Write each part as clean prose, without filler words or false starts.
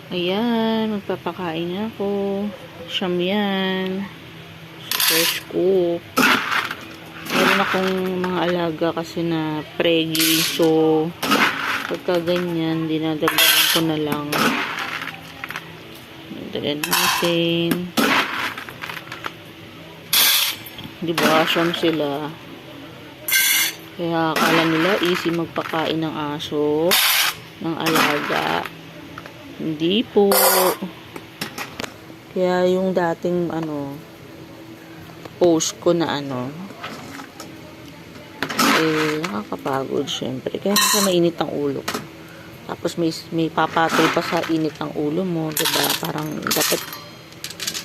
Ayan, magpapakain na ako. Siyam yan. Super scoop. Meron akong mga alaga kasi na pregi. So, pagka ganyan, dinadagdagan ko na lang. Dagdagan natin. Diba, siyam sila. Kaya akala nila easy magpakain ng aso, ng alaga. Hindi po. Kaya yung dating post ko na nakakapagod syempre. Kaya kasi mainit ang ulo ko. Tapos may papatol pa sa init ang ulo mo, 'di ba? Parang dapat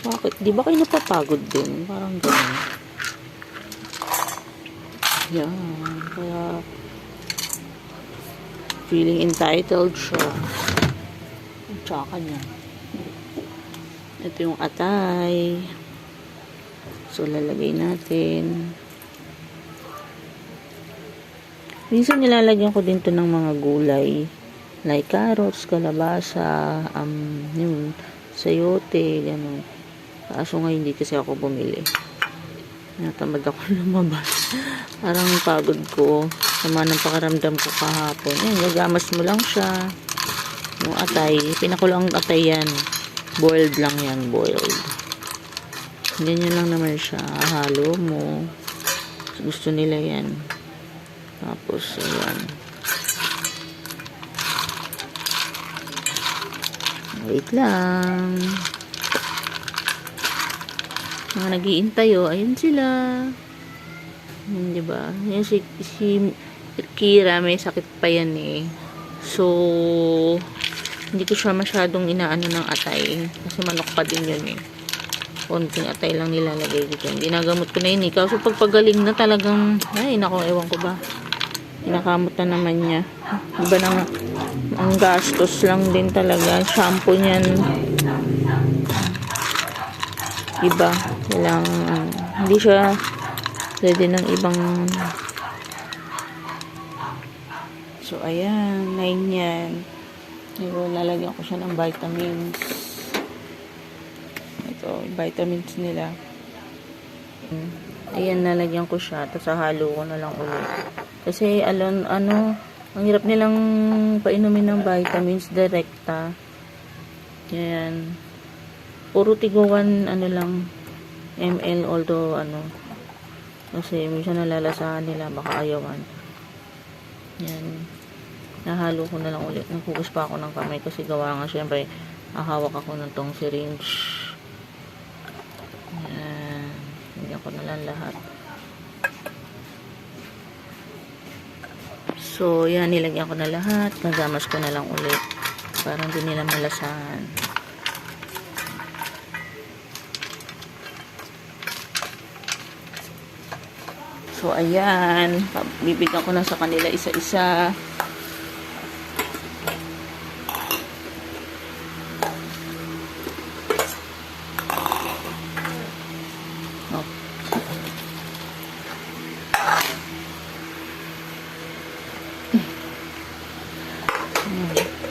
bakit? 'Di ba kayo napapagod din? Parang gano'n. Yan. Kaya feeling entitled siya. Tsaka niya. Ito yung atay. So, lalagay natin. Minsan nilalagyan ko din to ng mga gulay. Like carrots, kalabasa, yun, sayote, gano'n. Kaso ngayon hindi kasi ako bumili. Natamad ako lumabas. Parang pagod ko. Sama ng pakaramdam ko kahapon. Yan, gagamas mo lang siya. Yung atay, pinakulang atay yan. Boiled lang yan, boiled. Ganyan lang naman siya. Halo mo. Gusto nila yan. Tapos, ayan. Wait lang. Mga nag-iintay, ayun sila. Diba? Yung si Kira, may sakit pa yan eh. So, hindi ko siya masyadong inaano ng atay. Kasi manok pa din yun eh. Konting atay lang nilalagay dito. Ginagamot ko na yun eh. Kaso pagpagaling na talagang, ay nako, ewan ko ba. Pinakamot na naman niya. Iba na ang gastos lang din talaga. Shampoo niyan. Iba. Kailangan, hindi siya pwede ng ibang. So, ayan. 9 yan. Lalagyan ko siya ng vitamins. Ito, vitamins nila. Ayan, nalagyan ko siya. Tapos, halo ko na lang ulit. Kasi, ang hirap nilang painumin ng vitamins direkta. Ayan. Puro tigo 1, lang, ml. Although, kasi, minsan nalalasahan nila. Baka ayawan. Ayan. Nahalo ko na lang ulit. Naghugas pa ako ng kamay kasi gawa nga syempre hahawak ako ng tong syringe. Ayan. Higyan ko na lang lahat. So, yan. Nilagyan ko na lahat. Nagamas ko na lang ulit. Para hindi nila malasahan. So, ayan. Bibigyan ko na sa kanila isa-isa.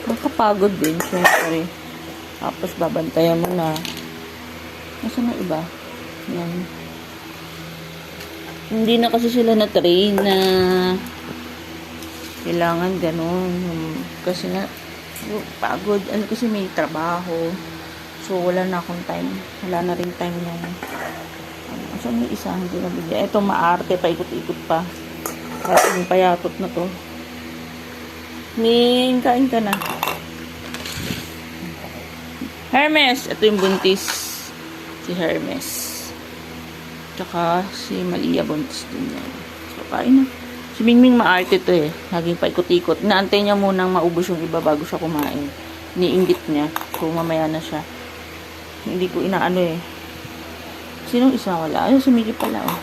Nakakapagod din, syempre. Tapos, babantayan mo na. Nasaan na iba? Yan. Hindi na kasi sila na-train na kailangan ganun. Kasi nga, pagod. Kasi may trabaho. So, wala na akong time. Wala na rin time na. Saan may isa? Hindi na bigyan. Ito, maarte. Paikot-ikot pa. Kahit yung payatot na to. Ning, kain ka na. Hermes! Ito yung buntis. Si Hermes. Tsaka si Malia buntis din yan. So, kain na. Si Mingming maarte to eh. Laging paikot-ikot. Inaantay niya munang maubos yung iba bago siya kumain. Iniinggit niya. Kung mamaya na siya. Hindi ko inaano eh. Sinong isa wala? Ayun, sumigip pala oh.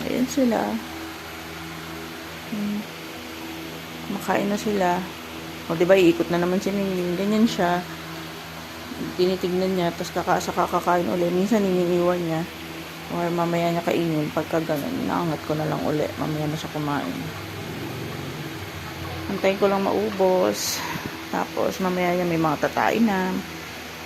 Ayan sila. Makain na sila. O, diba, iikot na naman si Mingming. Ganyan siya. Tinitignan niya, tapos kakakain ulit. Minsan, iniiwan niya. Or mamaya niya kainin. Pagka ganun, naangat ko na lang ulit. Mamaya na siya kumain. Antayin ko lang maubos. Tapos mamaya yan may mga tatain na.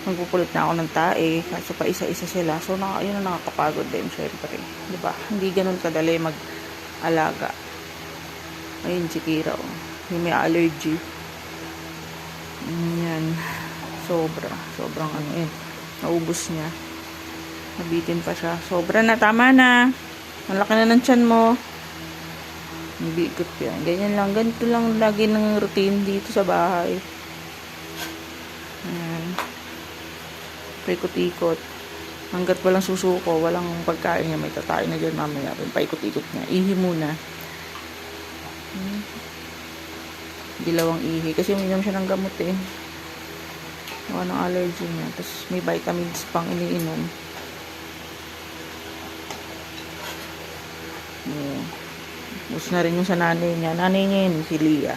Magpupulot na ako ng tae. Kaso pa isa-isa sila. So yun ang nakakapagod din syempre. Diba? Hindi ganun kadali mag-alaga. Ayun si Kira. Oh. Yung may allergy. Yan. Sobrang ano yun. Naubos niya. Nabitin pa siya. Sobra na. Tama na. Malaki na ng tiyan mo. Nabigot yan. Ganyan lang. Ganito lang lagi ng routine dito sa bahay. Ayan. Paikot-ikot. Hanggat walang susuko, walang pagkain niya, may tatayin na dyan mamaya. Paikot-ikot niya. Ihi muna. Dilawang ihi. Kasi uminom siya ng gamot eh. Wala ng allergy niya. Tapos may vitamins pang iniinom. Gusto na rin yung sa nanay niya. Nanay niya yun, si Lia.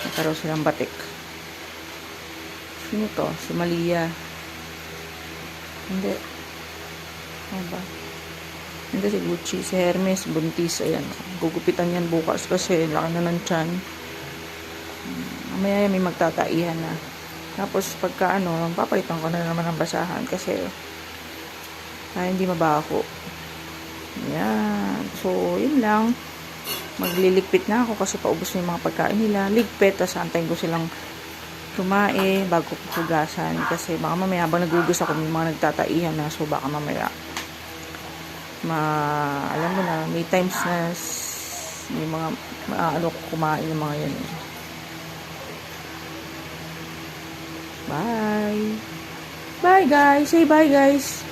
Nagkaroon silang batik. Sino to? Si Malia. Hindi. Ano ba? Hindi si Gucci. Si Hermes, buntis. Ayan. Gugupitan yan bukas kasi laki na ng tiyan. Mamaya may magtataihan na. Tapos pagka papalitan ko na naman ang basahan kasi hindi mabaho. Yan. So, yun lang. Magliligpit na ako kasi paubos na yung mga pagkain nila. Ligpit. Tapos antayin ko silang tumae bago ko hugasan. Kasi baka mamaya habang nagugas ako may mga nagtataihan na. So, baka mamaya alam mo na, may times na may mga kumain ng mga yan. Bye. Bye guys. Say bye guys.